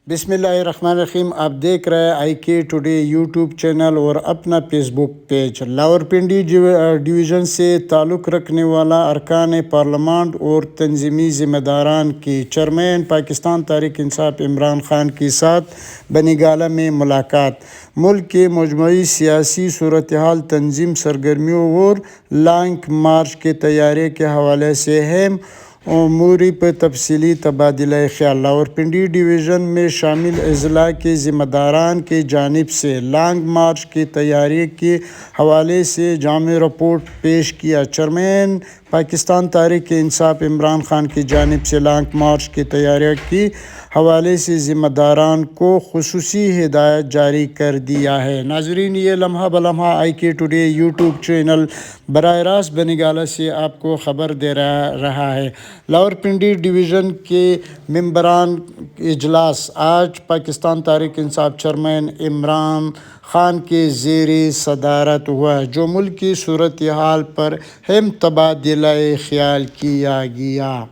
بسم اللہ الرحمن الرحیم۔ آپ دیکھ رہے ہیں آئی کے ٹوڈے یوٹیوب چینل اور اپنا فیس بک پیج۔ لاورپنڈی ڈویژن سے تعلق رکھنے والا ارکان پارلیمنٹ اور تنظیمی ذمہ داران کی چیئرمین پاکستان تحریک انصاف عمران خان کے ساتھ بنی گالہ میں ملاقات۔ ملک کے مجموعی سیاسی صورتحال، تنظیم سرگرمیوں اور لانگ مارچ کی تیاری کے حوالے سے اہم امور پر تفصیلی تبادلہ خیال۔ لاورپنڈی ڈویژن میں شامل اضلاع کے ذمہ داران کی جانب سے لانگ مارچ کی تیاری کے حوالے سے جامع رپورٹ پیش کیا۔ چیئرمین پاکستان تحریک انصاف عمران خان کی جانب سے لانگ مارچ کی تیاری کے حوالے سے ذمہ داران کو خصوصی ہدایات جاری کر دیا ہے۔ ناظرین، یہ لمحہ بلمحہ آئی کے ٹوڈے یوٹیوب چینل براہ راست بنی گالہ سے آپ کو خبر دے رہا ہے۔ لاورپنڈی ڈویژن کے ممبران اجلاس آج پاکستان تحریک انصاف چیئرمین عمران خان کے زیر صدارت ہوا، جو ملک کی صورتحال پر اہم تبادلہ خیال کیا گیا۔